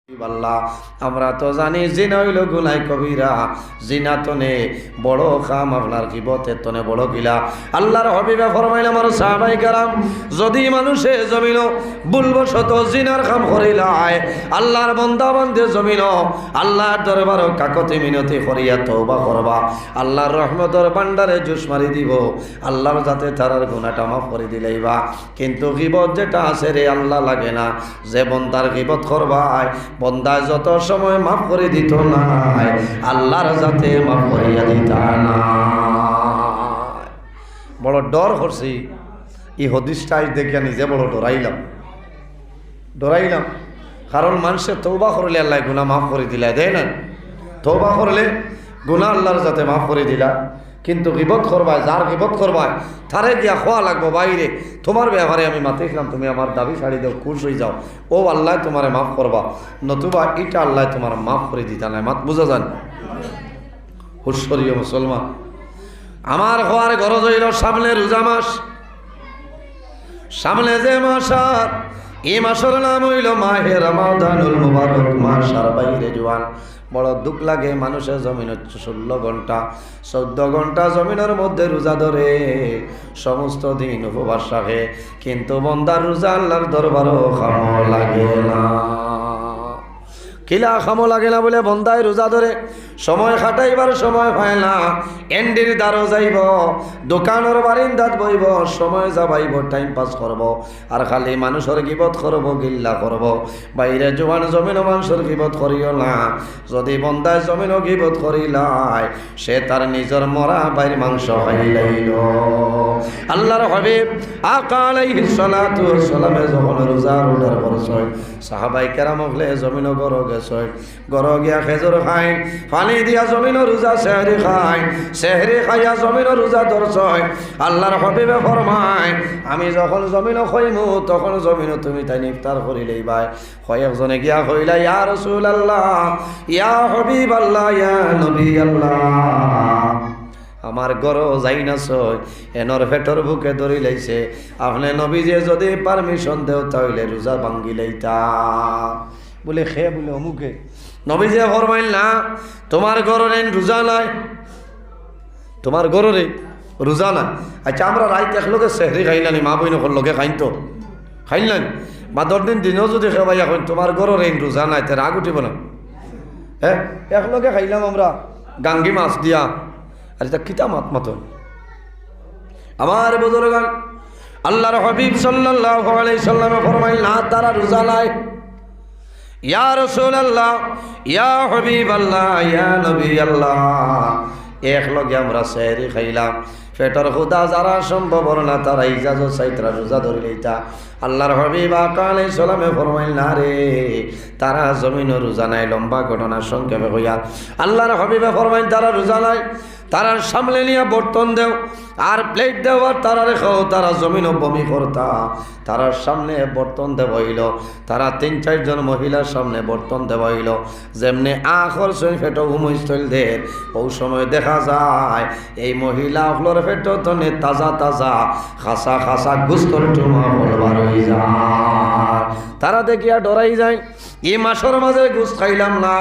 আল্লাহ আমরা তো জানি জিনা হইল গুনাহ কবিরা, জিনা তনে বড় কাম, আপনার গীবত তনে বড় গিলা। আল্লাহর হাবিবে ফরমাইলেন আমার সাহাবায়ে কেরাম, যদি মানুষে জমিন ভুলবশত জিনার কাম করিলায়, আল্লাহর বান্দা বান্দে জমিন আল্লাহর দরবার কাকতি মিনতি করিয়া তওবা করবা, আল্লাহর রহমতের ভান্ডারে জুস মারি দিব, আল্লাহর যাতে তারার গুনাহটা মাফ করে দিলাইবা। কিন্তু গীবত যেটা আছে রে আল্লাহ লাগে না, যে বন্দার গীবত করবায় বন্দায় যত সময় মাফ করে দিত না, আল্লাহর যাতে মাফ করিয়া দিত না। বড় ডর করছি এই হদিসটা দেখে নিজে বড় ডরাইলাম। কারণ মানুষের তওবা করলে আল্লাহ গুনাহ মাফ করে দিলা দেয় না, তওবা করলে গুনাহ আল্লাহর যাতে মাফ করে দিলা। কিন্তু গীবত করবায়, যার গীবত করবায় তারে গিয়া খোয়া লাগবো বাইরে, তোমার ব্যাপারে আমি মাতিছিলাম, তুমি আমার দাবি ছাড়ি দাও, খুশ হয়ে যাও, ও আল্লাহ তোমারে মাফ করবা, নতুবা এটা আল্লাহ তোমার মাফ করে দিতা নাই। মাত বুঝা যান হুশরীয় মুসলমান। আমার হওয়ার গরজ হইল সামনে রোজা মাস, সামনে যে মাস, আর এই মাসের নাম হইল মাহে রমাদানুল মুবারক মাস। আর বাইরে জোয়ান বড় দুঃখ লাগে, মানুষের জমিন 16 ঘন্টা 14 ঘন্টা জমিনের মধ্যে রোজা ধরে, সমস্ত দিন উপবাস রাখে, কিন্তু বন্দার রোজা আল্লাহর দরবারও খামো লাগে না। কিলা খামো লাগে না বলে বন্দায় রোজা ধরে, সময় খাটাইবার সময় পায় না, এন্ডির দ্বারও যাইব, দোকানের বারিন্দাত বইব, সময় যাবাইব, টাইম পাস করব, আর খালি মানুষের গীবত করব, গিল্লা করব। বাইরে জোয়ান জমিন মানুষের গীবত করিও না। যদি বন্দায় জমিন গীবত করিলাই, সে তার নিজের মরা বাইর মাংস খাইলাইল। আল্লাহর হাবিব আকা আলাইহিস সালাতু ওয়াস সালামে যখন রোজা রোজার করছে, সাহাবায়ে কেরাম হলে জমিন গরো গেছে, গরো গিয়া খেজুর খায়, পানি দিয়া জমিন রোজা সেহরি খায়, সেহরি খাইয়া জমিন রোজা ধরছে। আল্লাহর হাবিবে ফরমায়, আমি যখন জমিন খাইমু তখন জমিন তুমি তাই ইফতার করিলেই ভাই। কয়েকজনে গিয়া কইলা, ইয়া রাসূলুল্লাহ, ইয়া হাবিবাল্লাহ, ইয়া নবী আল্লাহ, আমার গরো যাই না ছয়, এনর পেটর বুকে ধরি লাইছে, আপনি নবীজে যদি পারমিশন দেও তাহলে রোজা ভাঙ্গি লাইতা। বলে খে বলে অমুকে নবীজে ফরমাইল না, তোমার গররে রোজা নাই, তোমার গররে রোজা নাই। আচ্ছা আমরা রাইত একলগে সেহরি খাইলানি, মা বই নকল লগে খাইন তো খাইলানি, বা 10 দিন দিনও যদি খেবাই এখন তোমার গররে রোজা নাই, তার রাগ উঠিব না? হ্যাঁ, একলগে খাইলাম আমরা গাঙ্গি মাছ দিয়া, আর এটা কিতা মাত মতন। আমার বুজুর্গান আল্লাহর হাবিব সাল্লাল্লাহু আলাইহি সাল্লামে ফরমাইল না, তারা রোজা নাই। ইয়া রাসূলুল্লাহ, ইয়া হাবিবাল্লাহ, ইয়া নবী আল্লাহ, একলগে আমরা সেহরি খাইলাম, পেটর খুদা যারা সম্ভব না তারা ইজাজত চাইতরা রোজা ধরে লইতা। আল্লাহর হাবিব আকা আলাইহিস সালামে ফরমাইল না রে, তারা জমিন রোজা নাই। লম্বা ঘটনা সংক্ষেপে হইয়া আল্লাহর হাবিবে ফরমাইল, তারা রোজা নাই, তারার সামনে নিয়ে বর্তন দেও আর প্লেট দেও, আর তারা রেখাও, তারা জমিনও বমি করতা, তারার সামনে বর্তন দেব হইল, তারা 3-4 জন মহিলার সামনে বর্তন দেব হইল, যেমনি আখর সই ফেটো ঘুমইছিল দের, ওই সময় দেখা যায় এই মহিলা হলোর ফেটো তনে তাজা তাজা খাসা খাসা গুস্তর টুমা বলবার হয়ে যায়। তারা দেখিয়া ডরাই যায়, এই মাসের মাঝে গুস্ত খাইলাম না,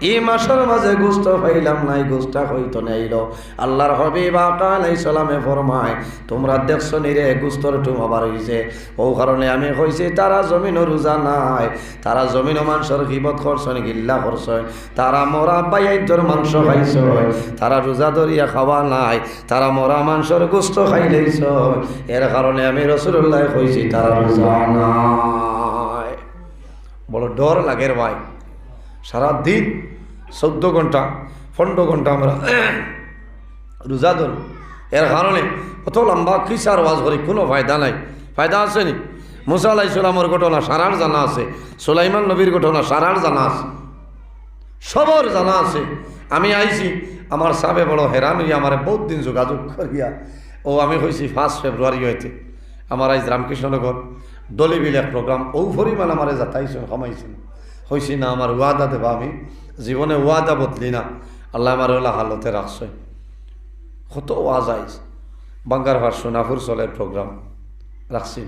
এই মাসের মাঝে গুস্ত খাইলাম না, এই গুস্তা হইতো নাইল। আল্লাহর হাবিব আকা আলাইহিস সালামে ফরমায়, তোমরা দেখছো নি রে গুস্তর টুমা বার হইছে, ও কারণে আমি কইছি তারা জমিন রোজা নাই, তারা জমিন মানুষের গীবত করছেন, গিল্লা করছেন, তারা মরা বাইয়াইতর মাংস খাইছ, তারা রোজা ধরিয়া খাওয়া নাই, তারা মরা মাংসের গোস্ত খাই লইছ, এর কারণে আমি রাসূলুল্লাহ কইছি তারা রোজা নাই। বড় ডর লাগের ভাই, সারাদিন 14 ঘন্টা 15 ঘন্টা আমরা রোজা ধরু, এর কারণে অত লম্বা কিসার ওয়াজ করি কোনো ফায়দা নাই। ফায়দা আছে নি? মুসা আলাইহিস সালামের ঘটনা সারার জানা আছে, সুলাইমান নবীর ঘটনা সারার জানা আছে, সবর জানা আছে। আমি আইছি, আমার সাবে বড় হেরান হইয়া আমার বহুত দিন যোগাযোগ করিয়া, ও আমি হয়েছি 5 ফেব্রুয়ারি হইতে আমার আজ রামকৃষ্ণনগর দলিবিল এক প্রোগ্রাম, ও পরিমাণ আমার যাতাইছেন কমাইছেন, হয়েছি না আমার ওয়াদা দেবা, আমি জীবনে ওয়াদা বদলি না, আল্লাহ আমার ওলা হালতে রাখছে। কত ওয়াজ আইস বাঙ্গার ভার সোনাপুর চলের প্রোগ্রাম রাখছি,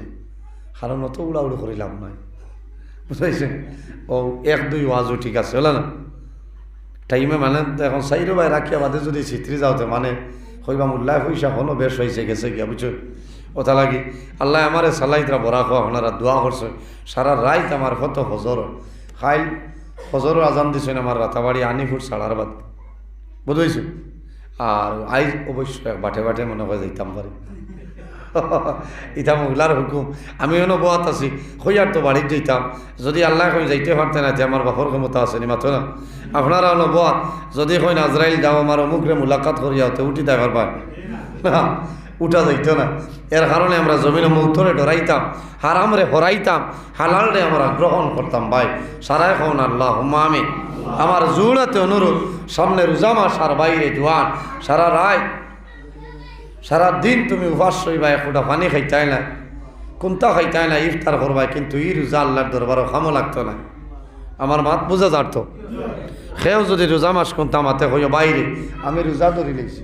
কারণ অত উড়াউড়ি করিলাম নাই, বুঝাইছে ও 1-2 ওয়াজও ঠিক আছে হলো না টাইমে মানে এখন সাইরো ভাই রাখিয়া বাদে যদি চিত্রি যাওতে মানে হইবা মুল্লায় পয়সা হলো বেশ হয়েছে গেছে গিয়া বুঝছো ওটা লাগি আল্লাহ আমারে সালাইতরা বরা খাওয়া আপনারা দোয়া করছে সারা রাইত আমার কত হজর খাইল হজরও আজান দিছেন আমার রাতাবাড়ি আনিফুর সাড়ার বাদ বুঝেছি আর আইজ অবশ্য বাটে বাটে মনে হয় যাইতাম পারি ইটা মহিলার হুকুম আমি এনে বোয়াত আছি হইয়ার তো বাড়ির যাইতাম যদি আল্লাহ কই যাইতে পারতেন না যে আমার বাপর ক্ষমতা আছে নি মাত্র না আপনারা হলো বোয়াত যদি কই আজরাইল যাও আমার অমুকরে মুলাকাত করিয়া হতে উঠি তাই পারবেন না উঠা যাইতো না এর কারণে আমরা জমিনে মৌথরে ডরাইতাম হারামরে হরাইতাম হালালরে আমরা গ্রহণ করতাম ভাই সারাই খান আল্লাহ আমি আমার জুড়াতে অনুরোধ সামনে রোজা মাস আর বাইরে জোয়ান সারা রায় সারা দিন তুমি উপাস হইবা একটা পানি খাইতাই না কোনটা খাইতাই না ইফতার করবাই কিন্তু ই রোজা আল্লাহর দরবারও খামো লাগতো না আমার মাত বোঝা যাত সেও যদি রোজা মাস কোনটা মাতে হইও বাইরে আমি রোজা ধরি লেছি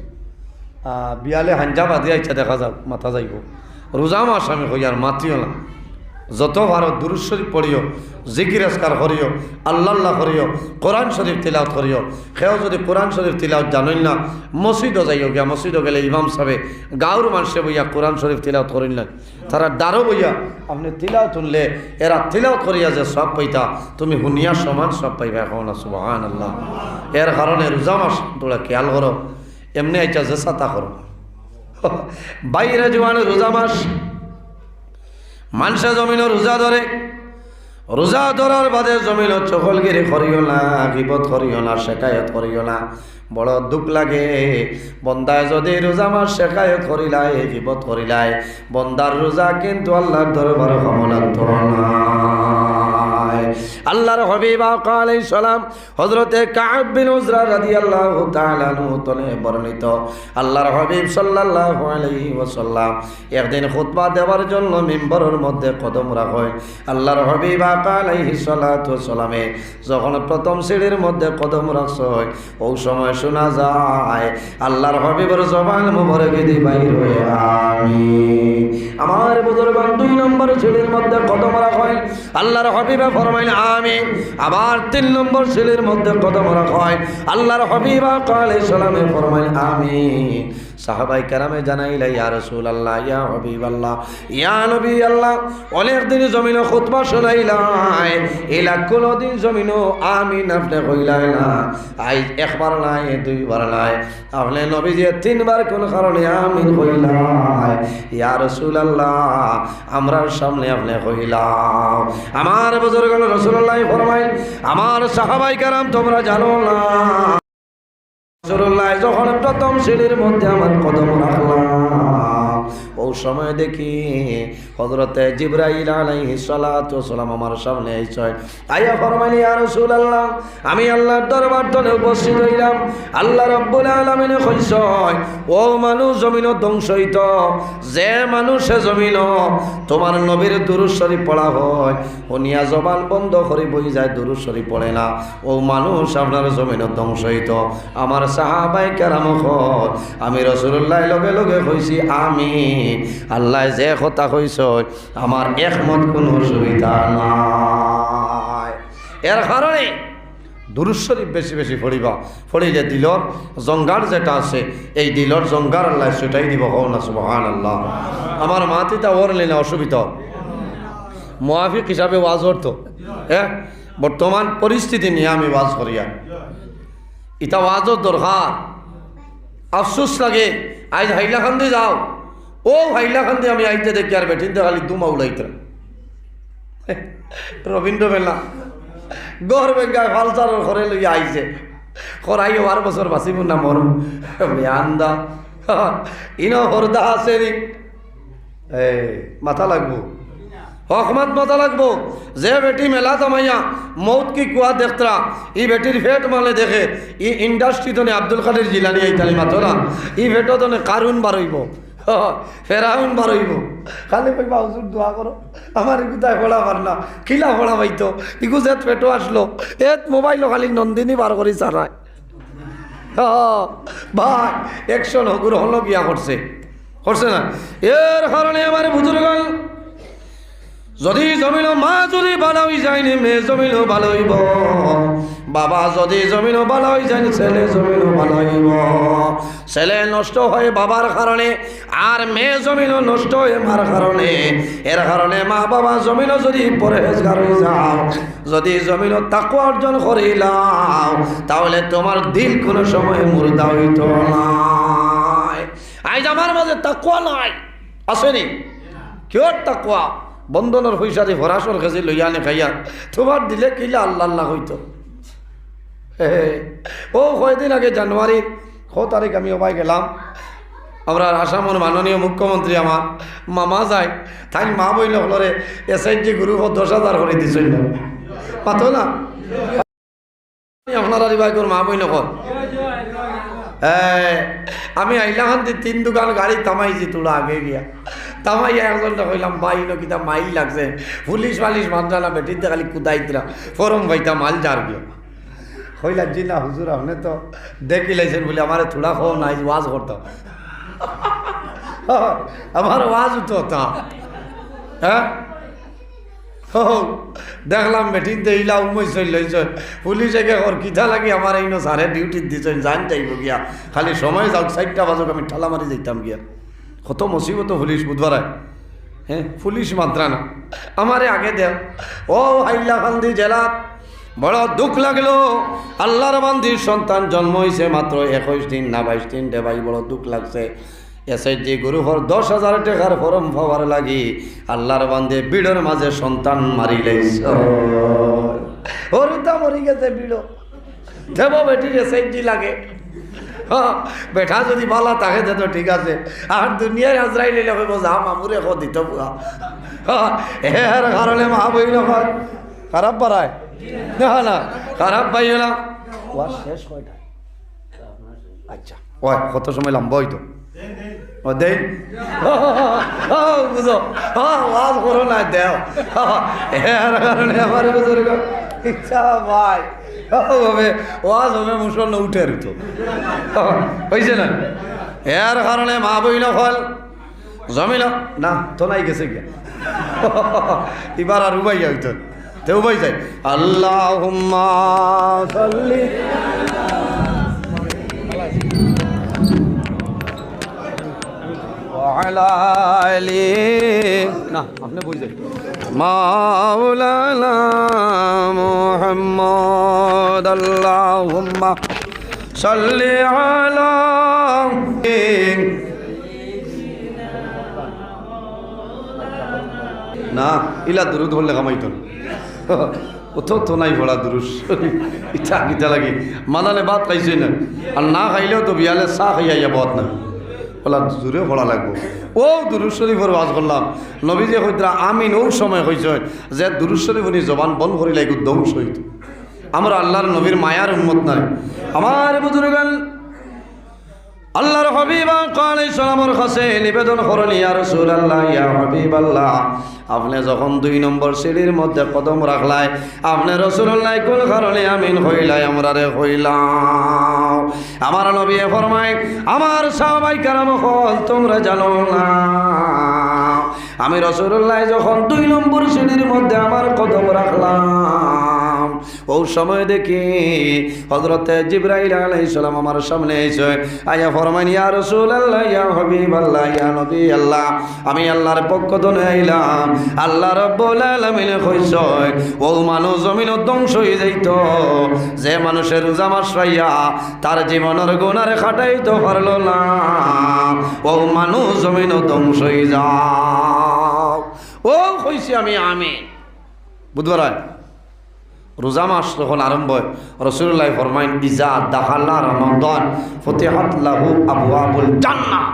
বিয়ালে হাঞ্জা বাদি আইছা দেখা যাক মাথা যাইব রোজা মাস আমি হই আর মাতিও না যত ভারো দুরূদ শরীফ পড়িও জিকির আজকার করিও আল্লাহ করিও কোরআন শরীফ তিলাওয়াত করিও সেও যদি কোরআন শরীফ তিলাওয়াত জানেন না মসজিদও যাইও গিয়া মসজিদও গেলে ইমাম সাহেব গাঁর মানুষে বইয়া কোরআন শরীফ তিলাওয়াত করেন না তারা দাঁড়ো বইয়া আপনি তিলাওয়াত শুনলে এরা তিলাওয়াত করিয়া যে সব পাইতা তুমি হুনিয়া সমান সব পাইবা এখন সুবহানাল্লাহ এর কারণে রোজা মাস তোরা খেয়াল করো এমনি আইটা যে সাতা করো বাইরে জোয়ানে রোজা মাস মানুষে জমিন রোজা ধরে রোজা ধরার বাদে জমিন চকলগিরি করিও না গিবত করিও না শেখায়ত করিও না বড় দুঃখ লাগে বন্দায় যদি রোজা মাস শেখায়ত করিলাই গিবত করিলাই বন্দার রোজা কিন্তু আল্লাহর দরবারে ক্ষমতার্থ নয়। আল্লাহর হাবিব আলাইহিস সালাম হযরতে কাব বিন উজরা রাদিয়াল্লাহু তাআলা আনহু তলে বর্ণিত আল্লাহর হাবিব সাল্লাল্লাহু আলাইহি ওয়াসাল্লাম একদিন খুতবা দেওয়ার জন্য মিম্বরের মধ্যে কদম রাখেন আল্লাহর হাবিব আলাইহিস সালাতু ওয়াসালামে যখন প্রথম সিঁড়ির মধ্যে কদম রাখছে ওই সময় শোনা যায় আল্লাহর হাবিবের জবান মুবারক দি বাইর হয়ে আমিন। আমার বুজুর্গান 2 নম্বর সিঁড়ির মধ্যে কদম রাখেন আল্লাহর হাবিবে ফরমাইল আমিন। আবার 3 নম্বর সিঁড়ির মধ্যে কদম রাখেন আল্লাহর হাবিব আলাইহিস সালামে ফরমাইল আমিন। সাহাবাই কেরামে জানাইলা ইয়া রাসূলুল্লাহ ইয়া হাবিবাল্লাহ ইয়া নবী আল্লাহ অনেক দিন জমিনে খুতবা শোনাইলাই এলা কোনদিন জমিনে আমিন আপনি কইলাই না আই একবার নাই দুইবার নাই আপনি নবীজি 3 বার কোন কারণে আমিন কইলাই ইয়া রাসূলুল্লাহ আমরার সামনে আপনি কইলাও। আমার বুজুর্গ রাসূলুল্লাহ ফরমাইল আমার সাহাবাই কেরাম তোমরা জানো না রাসূলুল্লাহ যখন প্রথম সিঁড়ির মধ্যে আমার কদম রাখলাম ও সময় দেখি হযরতে জিবরাইল আলাইহিস সালাতু ওয়াসসালাম আমার সামনে আইছে আয়া ফরমাইল ইয়া রাসূলুল্লাহ আমি আল্লাহর দরবার তলে উপস্থিত হইলাম আল্লাহ রাব্বুল আলামিন কইছে ও মানুষ জমিন ধ্বংস হইত যে মানুষে জমিন তোমার নবীর দুরূদ শরীফ পড়া হয় উনিয়া জবান বন্ধ করে বই যায় দুরূদ শরীফ পড়ে না ও মানুষ আপনার জমিন ধ্বংস হইত। আমার সাহাবায়ে কেরাম আমি রাসূলুল্লাহ লগে লগে কইছি আমি আল্লাহ যে কথা কইছ আমার একমত কোনো অসুবিধা নাই। এর কারণে দুরূদ শরীফ বেশি বেশি পড়িবা পড়িলে দিলর জঙ্গার যেটা আছে এই দিলর জঙ্গার আল্লাহ সেটাই দিব হও না সুবহানাল্লাহ। আমার মাতিটা ওরলে না অসুবিধা মুআফিক হিসাবে ওয়াজ করতো হ্যাঁ বর্তমান পরিস্থিতি নিয়ে আমি ওয়াজ করিয়া ইটা ওয়াজর দরকার। আফসোস লাগে আজ হাইলাকান্দি যাও ও হাইলাকান্দি আমি আইতে দেখি আর বেঠিনতে খালি দুমা উলাইতে রবীন্দ্র মেলা গড় বেঙ্গায় ফালসারের ঘরে লইয়া আইছে খরাই 12 বছর বাঁচিব না মরম বেআন্দা ইনো হরদা আছে নি মাথা লাগবো হকমত মাথা লাগবো যে বেটি মেলা তামাইয়া মৌত কি কুয়া দেখতরা ই বেটির ফেট মালে দেখে ই ইন্ডাস্ট্রি তো আব্দুল কাদের জিলানি আইতালি মাতরা ই ফেটো তো কারুন বারইব ফেরাউন বারইব খালি কইবা হুজুর দোয়া করো আমার ইগুতায় পড়া পার না কিলা পড়া পাইতো ইগু যে পেটো আসলো এত মোবাইলও খালি নন্দিনী বার করি চারায় ভাই একশন হগুর হলো গিয়া করছে না। এর কারণে আমার বুজুর্গ যদি জমিন মা যদি ভালো হয়ে যায়নি মেয়ে জমিনও ভালো হইব, বাবা যদি জমিনও ভালো হয়ে যায়নি ছেলে জমিনও ভালো হইব। ছেলে নষ্ট হয় বাবার কারণে আর মেয়ে জমিনও নষ্ট হয় মার কারণে। এর কারণে মা বাবা জমিনও যদি পরেজগার হয়ে যাও, যদি জমিনও তাকওয়া অর্জন করিলাম, তাহলে তোমার দিল কোনো সময় মুর্দা হইত না। আজ আমার মাঝে তাকওয়া নাই, আসেনি কেউ তাকওয়া বন্ধনের পয়সা দিয়ে ভরাসর কাছে লইয়া আনে খাইয়া তোমার দিলে কিলা আল্লাহ আল্লাহ হইতো। ও কয়দিন আগে জানুয়ারির 6 তারিখ আমি ওবাই গেলাম, আমরা আসামের মাননীয় মুখ্যমন্ত্রী আমার মামা যায়, তাই মা বইল হলরে SHG গ্রুপ 10,000 করে দিছেন না পাতো না আপনারা রিবাইকর মা বইল কর। আমি আইলাম 3 দোকান গাড়ি থামাইছি তোলা আগে গিয়া তামাই একজনটা কইলাম বাইল কিতা মাইল লাগছে, পুলিশ পালিশ মানজানা বেটিতে খালি কুদাই দিলা ফরম ভাইতা মাল যার গিয়া কইলা জি না হুজুর আপনি তো দেখি লাইছেন বলে আমার থোড়া খাওয়া নাই ওয়াজ করতাম আমার ওয়াজ উঠো তা হ্যাঁ দেখলাম বেটিন দেইলা উমই চলছ পুলিশ একে ওর কিতা লাগি আমার এই সারে ডিউটি দিছেন জান যাইব গিয়া খালি সময় যাও 4টা বাজক আমি ঠালা মারি যাইতাম গিয়া কত মুসিবত পুলিশ বুধবার হ্যাঁ পুলিশ মাত্রা না আমারে আগে দেও। ও হাইলাকান্দি জেলা বড় দুঃখ লাগলো, আল্লাহর বান্দির সন্তান জন্ম হয়েছে মাত্র 21 দিন না 22 দিন রে ভাই, বড় দুঃখ লাগছে। SHG গ্রুপের 10,000 টাকার ফরম পাওয়ার লাগি আল্লাহর বান্দে বিড়োর মাঝে সন্তান মারি লাইছ। ওরুতা মরি গেছে বিড়ো দেব বেটির SHG লাগে। হ্যাঁ বেটা যদি ভালো থাকে তো ঠিক আছে, আর দুনিয়ায় আজরাইল এলে হইব যা মামুরে খ দিত পুরা। এর কারণে মা বইল খারাপ পারায় না না খারাপ পাইও না। ওয়াজ শেষ কয়টা? আচ্ছা ওই কত সময় লম্বা হইতো ও দেই বুঝো ওয়াজ করো না দেও। এর কারণে আমার বুজুর্গ ইচ্ছা ভাই হবে ওয়াজ হবে মুসল্লা উঠে রইতো হয়েছে না। এর কারণে মা বইল ফল জমিল না তো নাই গেছে গিয়া এবার আর উবাই হইতো তে উবাই যায়। আল্লাহুম্মা সাল্লি আলা আলি না আপনি বুঝে মাওলানা মুহাম্মদ আল্লাহুম্মা সাল্লি আলা না ইলা দুরুদ হলে কামাইতো কোথাও তো নাই ভরা দুরুস ইচ্ছা কিতা লাগি মালালে ভাত খাইছে না আর না খাইলেও তো বিয়ালে চাহ খাইয়া যাব না বলা জোরে পড়া লাগবো। ও দুরুদ শরীফের ওয়াজ করলাম নবী যে কইতরা আমিন ওর সময় কইছে যে দুরুদ শরীফ উনি জবান বন্ধ করি লাগু ধ্বংস হইত। আমরা আল্লাহর নবীর মায়ার উম্মত নাই। আমার বুজুর্গান আল্লাহর হাবিব আলাইহিস সালামের কাছে নিবেদন করেন ইয়া রাসূলুল্লাহ ইয়া হাবিবাল্লাহ, আপনি যখন 2 নম্বর সিঁড়ির মধ্যে কদম রাখলাই আপনি রাসূলুল্লাহ কোন কারণে আমিন হইলাই আমরা রে হইলাম। আমার নবী ফরমায় আমার সাহাবায়ে কেরাম হল তোমরা জানো না আমি রাসূলুল্লাহ যখন 2 নম্বর সিঁড়ির মধ্যে আমার কদম রাখলাম ও সময় দেখি হযরতে জিবরাইল আলাইহিস সালাম আমার সামনে এসে আয়া ফরমান ইয়া রাসূলুল্লাহ ইয়া হাবিবাল্লাহ ইয়া নবী আল্লাহ, আমি আল্লাহর পক্ষ থেকে আইলাম। আল্লাহ রাব্বুল আলামিন কইছে ও মানুষ জমিন ধ্বংস হয়ে যাইত যে মানুষের রোজা মাস রাইয়া তার জীবনের গুনাহ খাটাইতে পারলো না, ও মানুষ জমিন ধ্বংস হয়ে যাও। ও কইছি আমি আমিন। বুধবার রোজা মাস যখন আরম্ভ হয় রাসূলুল্লাহ ফরমাইন ইজা দাখালা রমাদান ফতিহাত লাহু আবওয়াবুল জান্নাহ,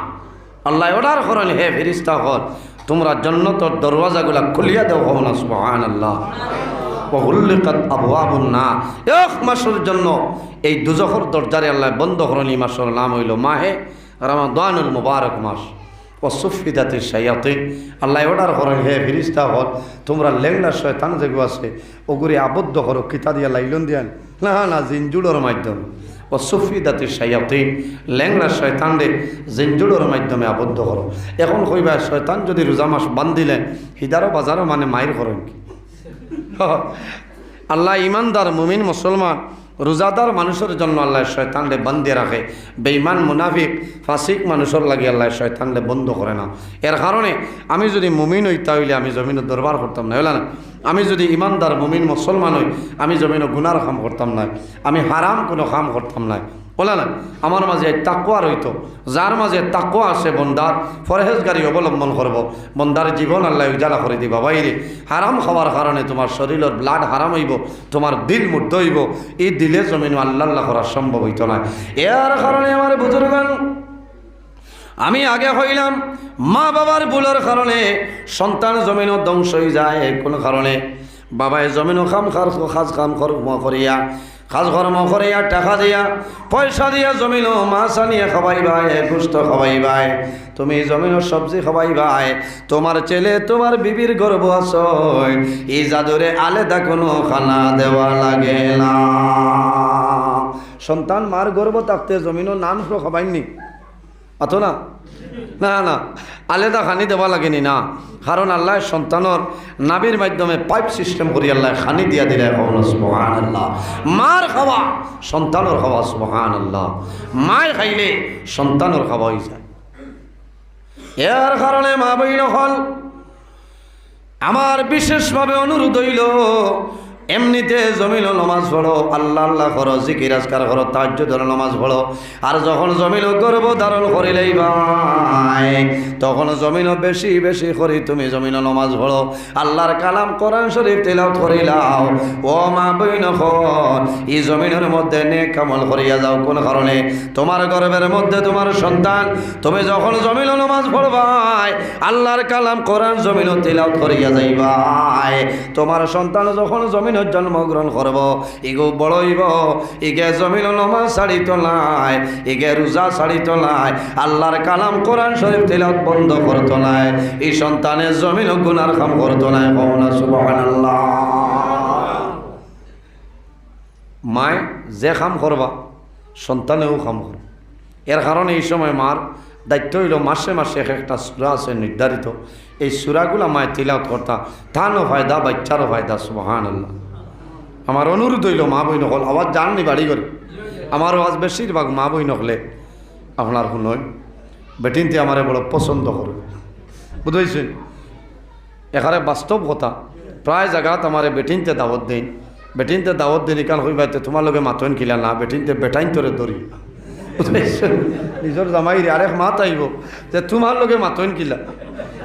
আল্লাহ অর্ডার করেন হে ফেরেশতা হল তোমরা জান্নাতের দরওয়াজাগুলা খুলিয়া দাও। হও না সুবহানাল্লাহ। ওয়া গুলিকাত আবওয়াবুন নার, এক মাসের জন্য এই দুজখের দরজারে আল্লাহ বন্ধ করেন। এই মাসের নাম হইল মাহে রমাদানুল মুবারক মাস। অসুফিদাতে শায়াতিন, আল্লাহ অর্ডার করেন হে ফেরেশতা হল তোমরা লেংলা শয়তান যেগুলো আছে ওগুলি আবদ্ধ করো কিতা দিয়া লাইলন দিয়ান না না জিনজুড়োর মাধ্যমে ও সুফিদাতি শায়াতিন, ল্যাংড়া শয়তানরে জিঞ্জুড়োর মাধ্যমে আবদ্ধ করো। এখন কইবা শয়তান যদি রোজা মাস বান্ধিলে হিদারও বাজারও মানে মায়ের করেন কি? আল্লাহ ইমানদার মুমিন মুসলমান রোজাদার মানুষের জন্য আল্লাহ শয়তানরে বান্ধিয়ে রাখে। বেঈমান মুনাফিক ফাসিক মানুষের লাগে আল্লাহ শয়তানরে বন্ধ করে না। এর কারণে আমি যদি মুমিন হই তাহলে আমি জমিনের দরবার করতাম না, হইলা না? আমি যদি ইমানদার মুমিন মুসলমান হই আমি জমিনে গুনার কাম করতাম না, আমি হারাম কোনো কাম করতাম না, বলে না? আমার মাঝে তাকওয়া রইতো। যার মাঝে তাকওয়া আছে বন্দার পরহেজগারি অবলম্বন করব, বন্দার জীবন আল্লাহ উজালা করে দিবা। বাইরে হারাম খাওয়ার কারণে তোমার শরীরের ব্লাড হারাম হইব, তোমার দিল মুগ্ধ হইব, এই দিলে জমিন আল্লাহ করা সম্ভব হইতো না। এর কারণে আমার বুজুর্গান আমি আগে হইলাম মা বাবার ভুলের কারণে সন্তান জমিনও ধ্বংস হয়ে যায়। কোন কারণে বাবায় জমিনও খাজ কাম করিয়া কাজ কর্ম করিয়া টাকা দিয়া পয়সা দিয়া জমিনও মাছ আনিয়া খাওয়াইবাই, গোস্ত খাওয়াইবাই, তুমি জমিনও সবজি খাওয়াইবাই, তোমার ছেলে তোমার বিবির গর্ব আছে, এই জাদুরে আলাদা কোনো খানা দেওয়া লাগে না। সন্তান মার গর্ব থাকতে জমিনও নান খাওয়াইনি আতো না, না না আলাদা খানি দেওয়া লাগেনি না। কারণ আল্লাহ সন্তানের নাবির মাধ্যমে পাইপ সিস্টেম করি আল্লাহ খানি দিয়া দিলে সুবহানাল্লাহ। মার খাওয়া সন্তানের খাওয়া সুবহানাল্লাহ, মায়ের খাইলে সন্তানের খাওয়া হয়ে যায়। এর কারণে মা বইন হল আমার বিশেষভাবে অনুরোধ হইল এমনিতে জমিল নমাজ পড়ো, আল্লাহ আল্লাহ করো, জিকির আজকার করো, তাহাজ্জুদের নমাজ পড়ো। আর যখন জমিল গর্ব ধারণ করিলেই ভাই তখন জমিন বেশি বেশি করি তুমি জমিন নমাজ পড়ো, আল্লাহর কালাম কোরআন শরীফ তিলাওয়াত করিলাও। ও মা বইন হল এই জমিনের মধ্যে নেক আমল করিয়া যাও। কোন কারণে? তোমার গর্বের মধ্যে তোমার সন্তান, তুমি যখন জমিন নমাজ পড়বাই আল্লাহর কালাম কোরআন জমিন তিলাওয়াত করিয়া যাইবাই, তোমার সন্তান যখন জমিন জন্মগ্রহণ করব ইগো বড় হইব, ইগে জমিন নমাজ ছাড়ি তোলায়, ইগে রোজা ছাড়ি তোলায়, আল্লাহর কালাম কোরআন শরীফ তিলাওয়াত বন্ধ করতো নাই, এই সন্তানের জমিন গুনার কাম করতো নাই। সুবহানাল্লাহ। মায় যে কাম করবা সন্তানেও কাম করবে। এর কারণে এই সময় মার দায়িত্ব হইল মাসে মাসে একটা সূরা আছে নির্ধারিত, এই সূরাগুলা মায় তিলাওয়াত করতা, তারও ফায়দা বাচ্চারও ফায়দা। সুবহানাল্লাহ। আমার অনুরোধ হইল মা বই নকল আওয়াজ জাননি বাড়ি করে, আমার আওয়াজ বেশিরভাগ মা বই নকলে আপনার শুনই বেটিনতে আমারে বড় পছন্দ করে, বুঝেছেন? এখানে বাস্তব কথা, প্রায় জায়গাত আমারে বেটিনতে দাওয়াত দিন, বেটিনতে দাওয়াত দিন কাল হইবাইতে তোমার লগে মাতন কিলা না, বেটিনতে বেটাইন তোরে ধরি, বুঝেছেন? নিজের জামাই আরেক মাত আইব যে তোমার লগে মাতন কিলা,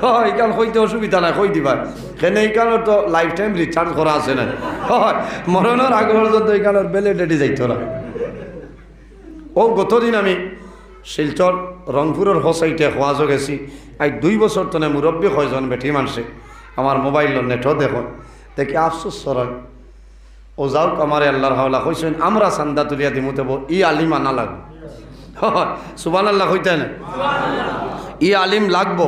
হয় এইকাল হইতে অসুবিধা নাই, কই দিবা সেনে এইকালের তো লাইফ টাইম রিচার্জ করা আছে না, হয় মরণের আগে পর্যন্ত এইকালের ভ্যালিডিটি যাইত না। ও গতদিন আমি শিলচর রংপুরের হোসাইটে খোয়াজ গেছি, আজ 2 বছর তনে মুরব্বী কয়জন বেঠি মানুষে আমার মোবাইলের নেটও দেখুন, দেখি আফসোস সরয় ও যাও আমারে আল্লাহর হাওলা কইছেন আমরা চান্দা তুলিয়া দিমুতে ই আলিম আনা লাগবে। হয় সুবহানাল্লাহ হইতে না, ই আলিম লাগবো।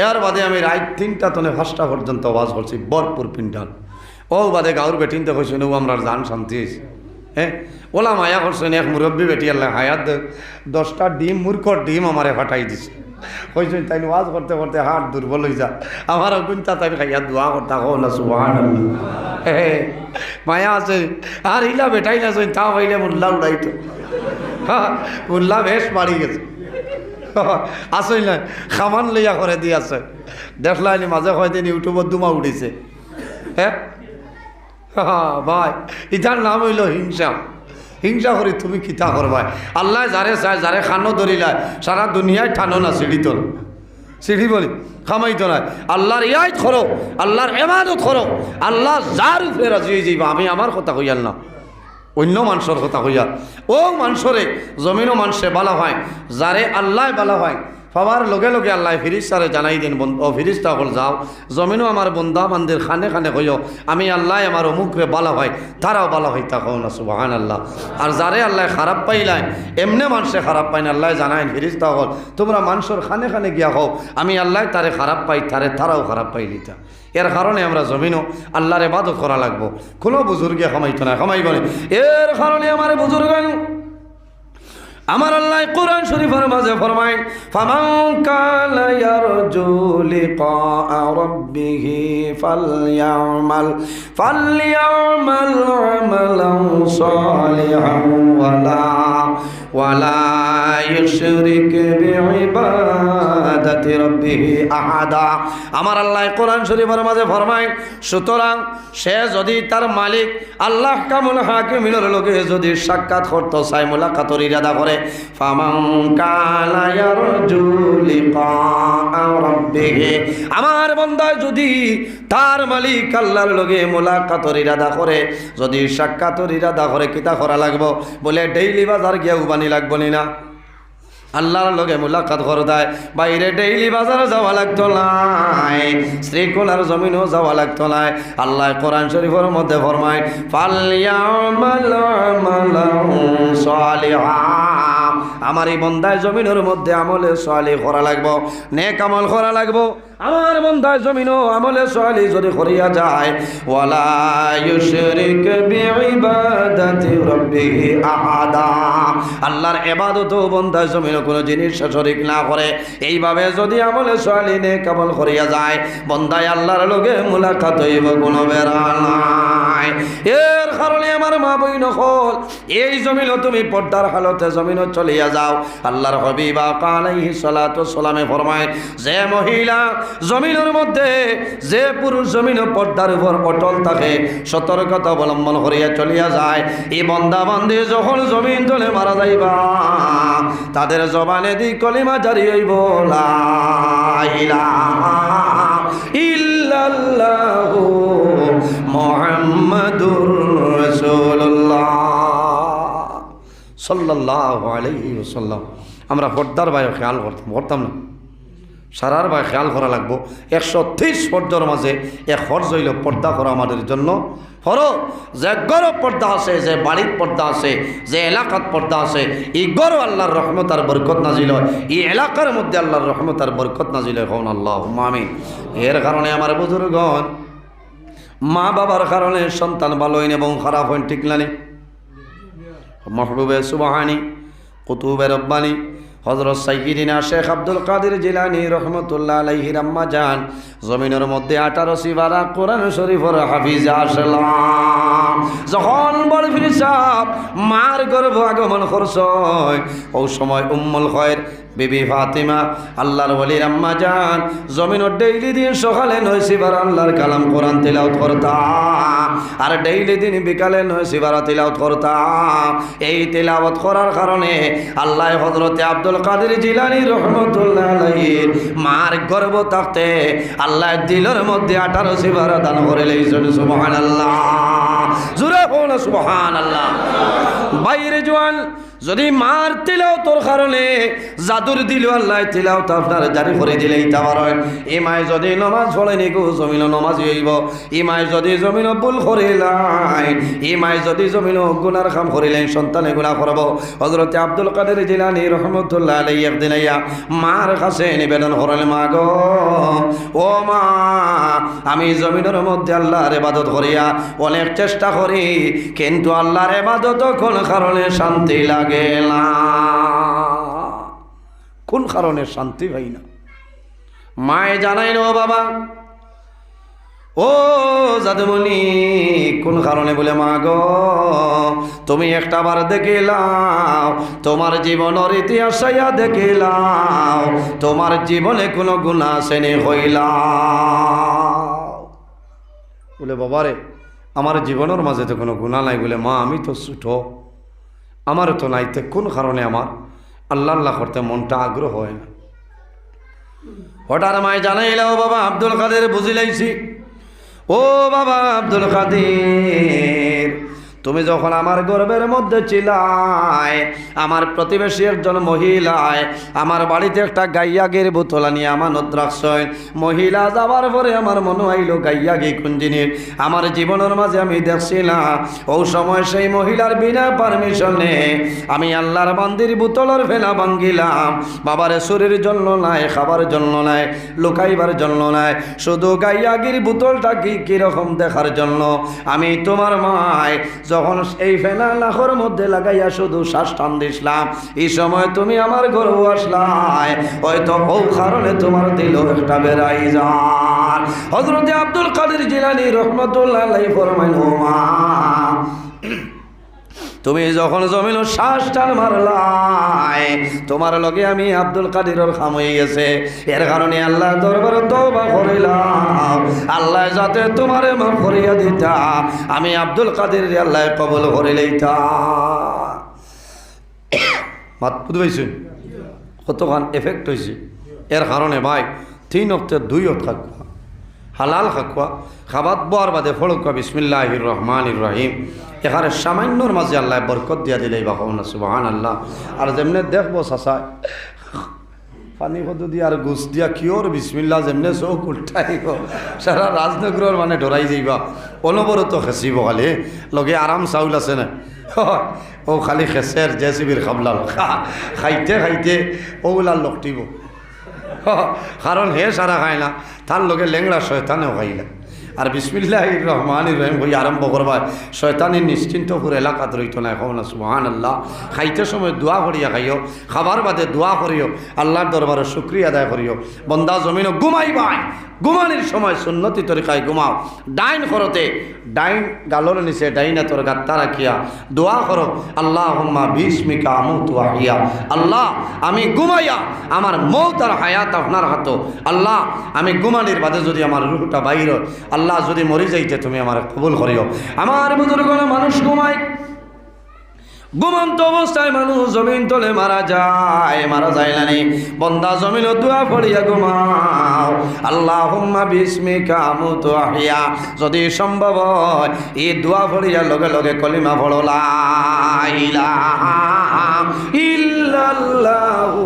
এর বাদে আমি রাত 3টা তনে 5টা পর্যন্ত আওয়াজ করছি বরপুর পিন্ডাল। ও বাদে গাঁর বেটিনতে কইছেন ও আমরা জান শান্তি হয়েছি। হ্যাঁ ওলা মায়া করছেন এক মুরব্বী বেটি আল্লাহ হায়াত 10টা ডিম মূর্খর ডিম আমারে ফাটাই দিছে, কইছেন তাই ওয়াজ করতে করতে হাত দুর্বল হয়ে যা, আমার অগুনটা তাই খাইয়া দোয়া করতে হো না। সুবহানাল্লাহ। হ্যাঁ মায়া আছে আর ইলা বেটাই না তা হইলে মুল্লা উড়াইতো, হ্যাঁ মুল্লা বেশ বাড়ি গেছে, আসই না খামান লইয়া করে দিয়ে আছে। দেখলাইনি মাঝে কয়দিন ইউটিউবত দুমা উঠিছে। হ্যাঁ ভাই ইটার নাম হইল হিংসা। হিংসা করি তুমি কিতা করবাই? আল্লাহ যারে চায় যারে খানো ধরিলায় সারা দুনিয়ায় ঠানো না সিঁড়িত সিঁড়ি বলি খামাইতো না। আল্লাহর ইয়াদ করো, আল্লাহর ইবাদত করো, আল্লাহ যার উপরে রাজি হয়ে যাইবা। আমি আমার কথা কইয়াল না, অন্য মানুষের কথা কইয়া। ও মানুষরে জমিনও মানুষে বালা হয়, যারে আল্লাহ বালা হয় পাওয়ার লগে লগে আল্লাহ ফিরিস্তারে জানাই দিন, ও ফিরিস্তা হল যাও জমিনও আমার বন্দা বান্দির খানে খানে কইও আমি আল্লাহ আমার অমুকরে বালা হয়, তারাও বালা হয় তা কও না। সুবহানাল্লাহ। আর যারে আল্লাহ খারাপ পাইলাই এমনি মানুষে খারাপ পাই না, আল্লাহ জানাই ফিরিস্তা হল তোমরা মানুষের খানে খানে গিয়া হও আমি আল্লাহ তারে খারাপ পাই, তারাও খারাপ পাই লিতা। এর কারণে আমরা জমিনও আল্লাহর ইবাদত করা লাগবো। কোনো বুজুর্গে খামাইতো না, খামাইব না। এর কারণে আমার বুজুর্গ আমার আল্লাহ কোরআন শরীফের মাঝে ফরমায় ফামান কানা ইয়ারজু লিকা রাব্বিহি ফালইয়ামাল আমালান সালিহান ওয়ালা ইউশরিক বিইবাদাতি রাব্বিহি আহাদা। আমার আল্লাহ কোরআন শরীফের মাঝে ফরমায় সুতরাং সে যদি তার মালিক আল্লাহ কামুল হাকিমের লগে যদি সাক্ষাৎ করতে চায়, মুলাকাতের ইরাদা করে, ফামান কানা ইয়ারজু লিকা রাব্বিহি, আমার বান্দা যদি তার মালিক আল্লাহর লগে মুলাকাতের ইরাদা করে, যদি সাক্ষাতের ইরাদা করে, কিতা করা লাগবো? বলে ডেইলি বাজার গিয়া উবানি লাগবো না, আল্লাহর লগে মুলাকাত করে দেয়। বাইরে ডেইলি বাজারে যাওয়া লাগতো নাই, শ্রীকোলার জমিনও যাওয়া লাগতো নাই। আল্লাহ কোরআন শরীফের মধ্যে ফরমায় ফালইয়ামাল আমালান সালিহা, আমার এই বন্দায় জমিনের মধ্যে আমলে সালিহ করা লাগবো, নেক আমল করা লাগবো। আমার বন্দায় জমিনও আমলে সালিহ যদি করিয়া যায়, ওয়ালা ইউশরিক বিইবাদাতি রাব্বিহি আহাদা, আল্লাহর ইবাদত বন্দায় জমিন কোনো জিনিস শরীক না করে, এইভাবে যদি আমলে সালিহ নেক আমল করিয়া যায়, বন্দায় আল্লাহর লগে মুলাকাত হইব, কোনো বেড়া নাই। এর কারণে আমার মা বইন হল, এই জমিনও তুমি পর্দার হালতে জমিনও চলিয়া যাও। আল্লাহর হাবিব আলাইহিস সালাতু ওয়াস সালামে ফরমায়, যে মহিলা জমিনের মধ্যে, যে পুরুষ জমিন পর্দার উপর অটল থাকে, সতর্কতা অবলম্বন করিয়া চলিয়া যায়, এই বান্দা বান্দি যখন জমিন তলে মারা যাইবা, তাদের জবানে দি কলিমা জারি হইব, লা ইলাহা ইল্লাল্লাহু মুহাম্মাদুর রাসূলুল্লাহ সাল্লাল্লাহু আলাইহি ওয়াসাল্লাম। আমরা পর্দার ভাই খেয়াল করতাম না, সারার ভাই খেয়াল করা লাগবো। 130 ফর্জর মাঝে এক ফর্জ হইল পর্দা করা আমাদের জন্য ফরজ। যে গরব পর্দা আছে, যে বাড়ির পর্দা আছে, যে এলাকার পর্দা আছে, এই গরব আল্লাহর রহমত আর বরকত নাজিল হয়, এই এলাকার মধ্যে আল্লাহর রহমত আর বরকত নাজিল হয়। কখন আল্লাহুম্মা আমিন। এর কারণে আমার বুজুর্গণ, মা বাবার কারণে সন্তান ভালো হইন এবং খারাপ হইন, ঠিক না? মাহবুবে সুবহানী, কুতুবে রব্বানী হযরত সাইয়্যিদিনা শেখ আব্দুল কাদের জিলানী রহমতুল্লাহ আলাইহির আম্মা জান জমিনের মধ্যে 18 সিবারা কোরআন শরীফের হাফিজ আসলাম। যখন বড় পীর সাহেব মার গর্ভ আগমন করছয়, ওই সময় উম্মুল খায়র বিবি ফাতিমা আল্লাহর ওলির আম্মা জান জমিনের ডেইলি দিন সকালে 9 সিবার আল্লাহর কালাম কোরআন তিলাওয়াত করতা, আর ডেইলি দিন বিকালে 9 সিবার তিলাওয়াত করতা। এই তিলাওয়াত করার কারণে আল্লাহ হযরত আব্দুল কাদের জিলানী রহমতুল্লাহ আলাইহির মার গর্ভ থাকতে আল্লাহ দিলের মধ্যে 18 সিবার দান করে লইছেন। সুবহানাল্লাহ, জোরে বলো সুবহানাল্লাহ। বাইরে জওয়ান যদি মার তিলাওয়াতের কারণে জাদুর দিল আল্লাহ তিলাওয়াত আপনার জারি করে দিলেই তাবার হয়। এই মায় যদি নামাজ পড়েনি গো জমিন নামাজি হইব, এই মায় যদি জমিন ভুল করিলাই, এই মায় যদি জমিন গুনার কাম করিলেন সন্তানে গুনাহ করব। হযরত আব্দুল কাদের জিলানী রহমতুল্লাহ আলাইহি একদিন আইয়া মার কাছে নিবেদন করলেন, মা গো, ও মা, আমি জমিনের মধ্যে আল্লাহর ইবাদত করিয়া অনেক চেষ্টা করি, কিন্তু আল্লাহর ইবাদত কোন কারণে শান্তি লাগে না, কোন কারণে শান্তি হয় না। মায়ে জানাই না, বাবা ও জাদুমণি, কোন কারণে? বলে, মা গো, তুমি একটা বার দেখিলাও, তোমার জীবনের ইতিহাস দেখিলাও, তোমার জীবনে কোনো গুনাহ শ্রেণী হইলাও। বলে, বাবারে, আমার জীবনের মাঝে তো কোনো গুনাহ নাই। বলে, মা, আমি তো ছোট, আমার তো নাইতে, কোন কারণে আমার আল্লাহ আল্লাহ করতে মনটা আগ্রহ হয় না। হঠাৎ মায় জানাইলাও, বাবা আব্দুল কাদের, বুঝিলাইছি। ও বাবা আব্দুল কাদের, তুমি যখন আমার গর্ভের মধ্যে ছিলাই, আমার প্রতিবেশী একজন মহিলায় আমার বাড়িতে একটা গাইয়াগির বোতল নিয়ে আমানত রাখছেন। মহিলা যাওয়ার পরে আমার মনে হইল গাইয়াগি কোন জিনিস আমার জীবনের মাঝে আমি দেখছি না। ওই সময় সেই মহিলার বিনা পারমিশনে আমি আল্লাহর বান্দির বোতলের ফেনা ভাঙ্গিলাম। বাবারে শরীরের জন্য নাই, খাবার জন্য নাই, লুকাইবার জন্য নাই, শুধু গাইয়াগির বোতলটা কি কিরকম দেখার জন্য। আমি তোমার মায় যখন এই ফেনা লাখর মধ্যে লাগাইয়া শুধু শ্বাস টান দিছিলাম, এই সময় তুমি আমার ঘরে আসলাই, হয়তো ও কারণে তোমার দিল একটা বেড়াই যান। হযরত আব্দুল কাদের জিলানী রহমাতুল্লাহ আলাইহি ফরমাইল, ও মা, তুমি যখন জমিন শ্বাস টান মারলাই, তোমার লগে আমি আব্দুল কাদিরের খাম হয়ে গেছে। এর কারণে আল্লাহ দরবারে তওবা করিলাম, আল্লাহ যাতে তোমারে মাফ করিয়া দিতা, আমি আব্দুল কাদের আল্লাহ কবুল করে লইতা। মাত বুঝবেছেন কতখান এফেক্ট হয়েছে। এর কারণে ভাই 3 ওয়াক্তে 2 ওয়াক্ত খাকুয়া, হালাল খাকুয়া, খাবাত বোয়ার বাদে ফড়কা বিসমিল্লাহির রহমানির রহিম। এখানে সামান্যর মাঝে আল্লাহ বরকত দিয়া দিলেই বা কওনা সুবহানাল্লাহ। আর যেমনে দেখবো চাচায় পানি কত দিয়া আর গুছ দিয়া কিওর বিসমিল্লাহ যেমনে চোখ উল্টাইব, সারা রাজনগরের মানে ডরাই যাইবা, অনবরত খেঁচিব, খালি লগে আরাম চাউল আছে না, ও খালি খেঁচের জেসিবির খাবলা খাইতে খাইতে ওগুলা লকটিব, কারণ হে সারা খায় না, তার লগে লেংড়া শয়তানেও খাইলা। আর বিসমিল্লাহির রহমানির রহিম কই আরম্ভ করবা, শয়তানি নিশ্চিন্ত করে এলাকাত রইত না। এখন না সুবহানাল্লাহ। খাইতে সময় দোয়া করিয়া খাইও, খাবার বাদে দোয়া করিও, আল্লাহর দরবারে শুকরিয়া আদায় করিও। বন্দা জমিন ঘুমাইবাই, ঘুমানির সময় সুন্নতি তরিকায় ঘুমাও। ডাইন করতে ডাইন গালোর নিচে ডাইনা তোর গাত্তা রাখিয়া দোয়া করো, আল্লাহুম্মা বিসমিকা আমুতু ওয়া আহইয়া। আল্লাহ, আমি ঘুমাইয়া আমার মৌত আর হায়াত আপনার হাত। আল্লাহ, আমি ঘুমানির বাদে যদি আমার রুহটা বাইর, আল্লাহ যদি মরি যাইতে তুমি আমার কবুল করিও। আমার বুজুর্গণ মানুষ ঘুমায়, ঘুমন্ত অবস্থায় মানুষ জমিন তলে মারা যায় না নি। বন্দা জমিন দোয়া পড়িয়া ঘুমাও, আল্লাহুম্মা বিসমিকা আমুতু ওয়া আহইয়া। যদি সম্ভব হয় এই দোয়া পড়িয়া লগে লগে কলিমা পড়ো, লা ইলাহা ইল্লাল্লাহু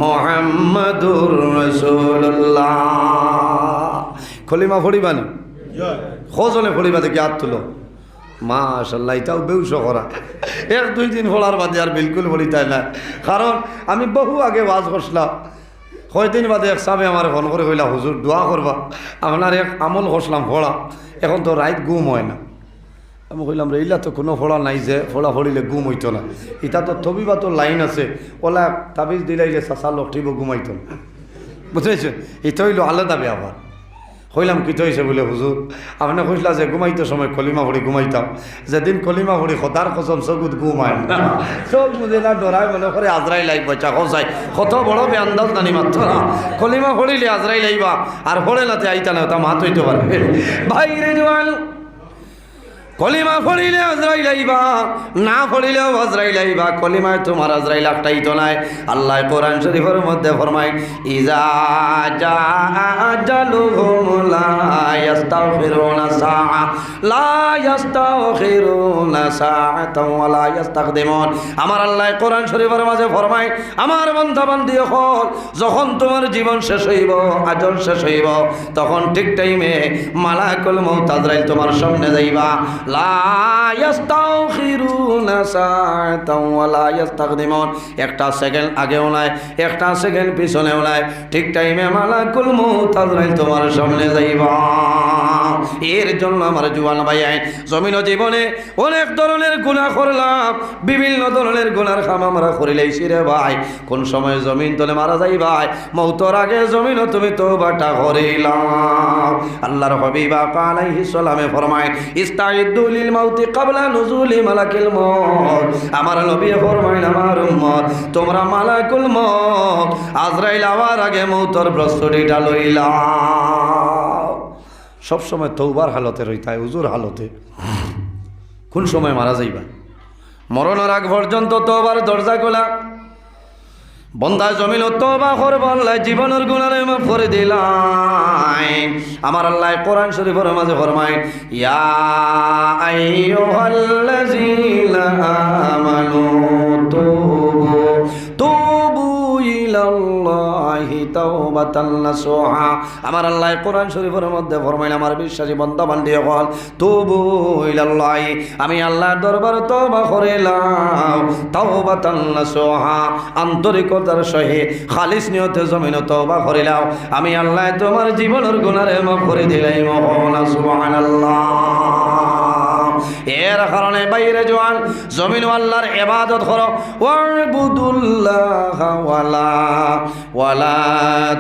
মুহাম্মাদুর রাসূলুল্লাহ। কলিমা পড়িবানি খোঁজলে পড়িবা, দেখি হাত তুলো। মাশাআল্লাহ, এটাও বেউস করা 1-2 দিন পড়ার বাদে আর বিলকুল পড়িতাই না। কারণ আমি বহু আগে ওয়াজ করছিলাম, কয়দিন বাদে এক সাহেবে আমার ফোন করে কইলা, হুজুর দোয়া করবা, আপনার এক আমল করছিলাম ফোড়া, এখন তো রাইত ঘুম হয় না। আমি কইলাম রে, ইলা তো কোনো ফোড়া নাই যে ফোড়া ফড়িলে ঘুম হইতো না। এটা তো তবিবা তো লাইন আছে, ওলা তাবিজ দিলাইলে চাচা লঠিব ঘুমাইতো না, বুঝেছে? এটা হইল আলাদা ব্যাপার। কইলাম কি হয়েছে বলে, হুজুর আপনি কইলা যে ঘুমাইতে সময় কলিমা ভরি ঘুমাইতাম, যেদিন কলিমা ভরি খোদার কসম চকুত ঘুমায় না, চোখ বুঝে না ডরাই মনে করে আজরাইল আইব। বাচ্চা খোঁজাই কত বড় বেআন্দাজ জানি মাত্র না, কলিমা ভরিলে আজরাইল আইবা, আর ভরে নাতে আইতা না, তা মাত হইতে পারবে। ভাইরে জওয়ান, কলিমা পড়িলে আজরাইল আইবা, না পড়িলেও আজরাইল আইবা। কলিমায় তোমার আজরাইল একটাই তো নাই। আল্লাহ কোরআন শরীফের মধ্যে ফরমায়, ইজা জা আজালুহুম লা ইস্তাগফিরুনা সাআ লা ইস্তাগফিরুনা সাআতাও ওয়া লা ইস্তাকদিমুন। আমার আল্লাহ কোরআন শরীফের মাঝে ফরমায়, আমার বান্দা বান্দি হল, যখন তোমার জীবন শেষ হইব, আজল শেষ হইব, তখন ঠিক টাইমে মালাকুল মউত আজরাইল তোমার সামনে যাইবা। লা ইস্তাগফিরুনা সাআতাও ওয়া লা ইস্তাকদিমুন। একটা সেকেন্ড আগেও নাই, একটা সেকেন্ড পিছনেও নাই, ঠিক টাইমে মালাকুল মউত আজরাইল তোমার সামনে যাইবা। এর জন্য আমার জওয়ান ভাই, জমিন জীবনে অনেক ধরনের গুনাহ করলাম, বিভিন্ন ধরনের গুনার কাম আমরা করিলাইছি রে ভাই। কোন সময় জমিন তলে মারা যাই ভাই, মউতর আগে জমিন তুমি তওবাটা করিলাম। আল্লাহর হাবিব আলাইহিস সালামে ফরমায়, ইস্তাইদু লিল মাউতি ক্বাবলা নুজুলি মালাকিল মউত। আমার নবী ফরমায়, আমার উম্মত তোমরা মালাকুল মউত আজরাইল আওয়ার আগে মউতর প্রস্তুতিটা লইলা। সব সময় তওবার হালতে রইতায়, হুজুর হালতে। কোন সময় মারা যাইবা, মরণের আগ পর্যন্ত তওবার দরজা খোলা। বন্দা জমিন তওবা করব, আল্লাহ জীবনের গুনাহ মাফ করে দিলাই। আমার আল্লাহ কোরআন শরীফের মাঝে ফরমায়, ইয়া আইয়ুহাল্লাযীনা আমানু তুবু ইলাল্লাহি তাওবাতান নাসুহা। আমার আল্লাহ কোরআন শরীফের মধ্যে ফরমাইল, আমার বিশ্বাসী বান্দা বান্দি হল, তুবু ইলাল্লাহি, আমি আল্লাহর দরবারে তওবা করিলাম, তাওবাতান নাসুহা, আন্তরিকতার সহিত খালিস নিয়তে জমিনে তওবা করিলাম, আমি আল্লাহ তোমার জীবনের গুনাহ মাফ করে দিলাই। মওলানা সুবহানাল্লাহ। এর কারণে বাইরে জোয়ান জমিন আল্লাহর ইবাদত করো ওয়াবুদুল্লাহ ওয়ালা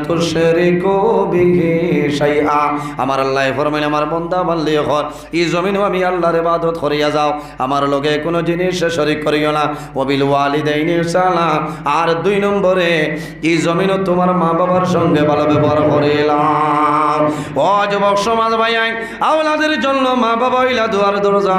তুশরিকু বিহি শাইআ আমার আল্লাহ ফরমাইলেন আমার বান্দা বান্দি হল এই জমিনও আমি আল্লাহর ইবাদত করিয়া যাও আমার লগে কোনো জিনিস শরীক করিও না ওয়াবিল ওয়ালিদাইনি ইহসানা আর 2 নম্বরে এই জমিনও তোমার মা বাবার সঙ্গে ভালো ব্যবহার করিলাম ও যুবক সমাজ ভাই আওলাদের জন্য মা বাবা হইলা দুয়ার দরজা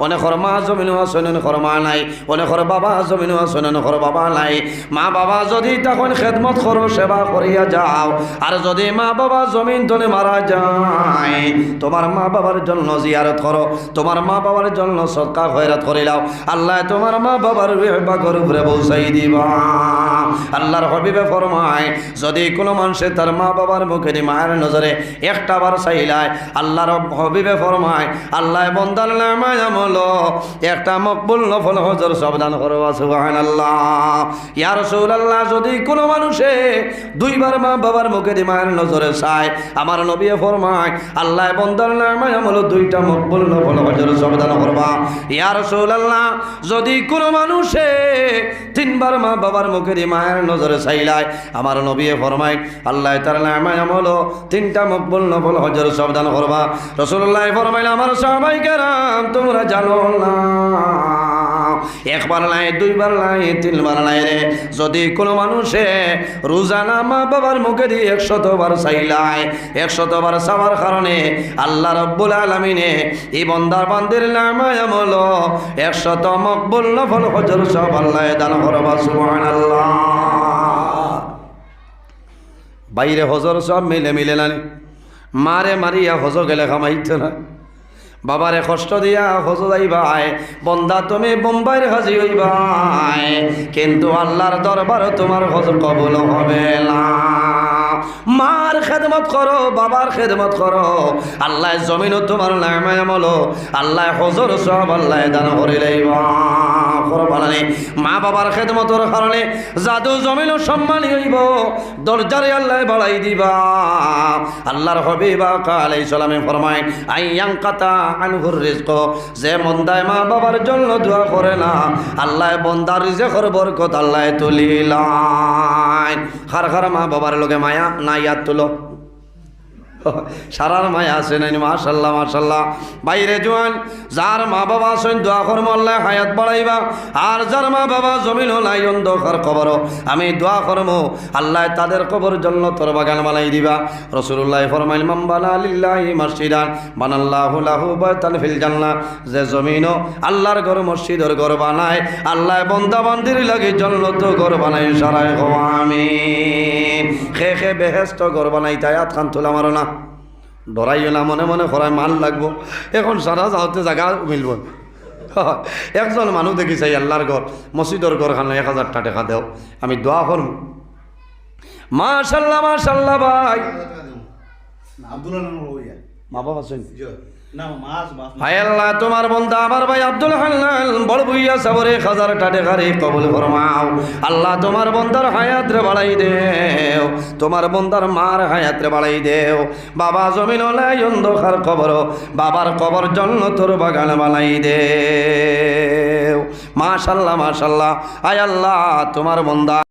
অনেকের মা জমিনও আছেন অনেকের মা নাই অনেকের বাবা জমিনও আছেন অনেকের বাবা নাই মা বাবা যদি তখন খেদমত করো সেবা করিয়া যাও আর যদি মা বাবা জমিন তলে মারা যায় তোমার মা বাবার জন্য জিয়ারত করো তোমার মা বাবার জন্য সদকা খয়রাত করিলাও আল্লাহ তোমার মা বাবার বিভাগের উপরে পৌঁছাই দিবা আল্লাহর হাবিবে ফরমায় যদি কোনো মানুষে তার মা বাবার মুখে দি মায়ের নজরে একটা বার চাইলায় আল্লাহর হাবিবে ফরমায় আল্লাহ বন্দার নামায় আমল একটা মকবুল নফল হজর সাবধান করবা সুবহানাল্লাহ ইয়া রাসূলুল্লাহ যদি কোনো মানুষে 2 বার মা বাবার মুখে দি মায়ের নজরে চায় আমার নবী ফরমায় আল্লাহ বন্দার নামায় আমল 2টা মকবুল নফল হজর সাবধান করবা ইয়া রাসূলুল্লাহ যদি কোনো মানুষে 3 বার মা বাবার মুখে দি মায়ের নজরে চাইলায় আমার নবী ফরমায় আল্লাহ তার নামায় আমল 3টা মকবুল নফল হজর সাবধান করবা রাসূলুল্লাহ ফরমাইলেন আমার সাহাবায়ে কেরাম তোমরা জানো না একবার নাই 2 বার নাই 3 বার নাই রে যদি কোনো মানুষে রোজানা মা বাবার মুখে দিয়ে 100 বার চাইলায় 100 বার চাওয়ার কারণে আল্লাহ রাব্বুল আলামিনে এই বান্দার বান্দির নামায় আমল 100 মকবুল নফল হজর সব আল্লাহ দান করবা সুবহানাল্লাহ বাইরে হজর সব মিলে না মারে মারিয়া হজ গেলে খামাইতে না বাবারে কষ্ট দিয়া হজ যাইবাই বন্দা তুমি বোম্বাইয়ের হাজি হইবাই কিন্তু আল্লাহর দরবার তোমার হজ কবুল হবে না মার খেদমত করো বাবার খেদমত করো আল্লাহ জমিন তোমার নামায় আমল আল্লাহ হজর সব আল্লাহ দান করিলাইবা করবানি মা বাবার খেদমতের কারণে জাদু জমিন সম্মানী হইব দরজারে আল্লাহ বাড়াই দিবা আল্লাহর হাবিব আলাইহিস সালামে ফরমায় আইয়াং কাতা আনহুর রিজক যে মন্দায় মা বাবার জন্য দোয়া করে না আল্লাহ বন্দার রিজকের বরকত আল্লাহ তুলিলায় খার মা বাবার লগে মায়া না ইয়াদ তুলো সারার মায়া আছে নাই মাশাআল্লাহ মাশাআল্লাহ বাইরে জোয়ান যার মা বাবা আছেন দোয়া করব আল্লাহ হায়াত বাড়াইবা আর যার মা বাবা জমিন নাই অন্ধকার কবর আমি দোয়া করব আল্লাহ তাদের কবর জান্নাতের বাগান বানাই দিবা রাসূলুল্লাহ ফরমাইলেন মান বানা লিল্লাহি মসজিদান বানাল্লাহু লাহু বাইতান ফিল জান্নাহ যে জমিন আল্লাহর ঘর মসজিদের ঘর বানায় আল্লাহ বান্দা বান্দির লাগি জান্নাত ঘর বানাই সারায় গো আমিন খে বেহেশত ঘর বানাই তায়াত খান তোলা মারো না ডরাইও না মনে মনে খরায় মাল লাগবো এখন সারা যাওয়াতে জায়গা মিলব একজন মানুষ দেখি চাই আল্লাহর ঘর মসজিদের ঘর খান 1000 টাকা দেও আমি দোয়া করব মাশাআল্লাহ মাশাআল্লাহ ভাই আব্দুল্লাহ মা বাবা শুন হায় আল্লাহ তোমার বন্দা আমার ভাই আব্দুল হান্নান বড় বুইয়া সাবরে 1000 টাকা রে কবুল ফরমাও আল্লাহ তোমার বন্দার হায়াত রে বাড়াই দেও তোমার বন্দার মার হায়াত রে বাড়াই দেও বাবা জমিন নাই অন্ধকার কবর বাবার কবর জান্নাতের বাগান বানাই দেও মাশাআল্লাহ মাশাআল্লাহ হায় আল্লাহ তোমার বন্দা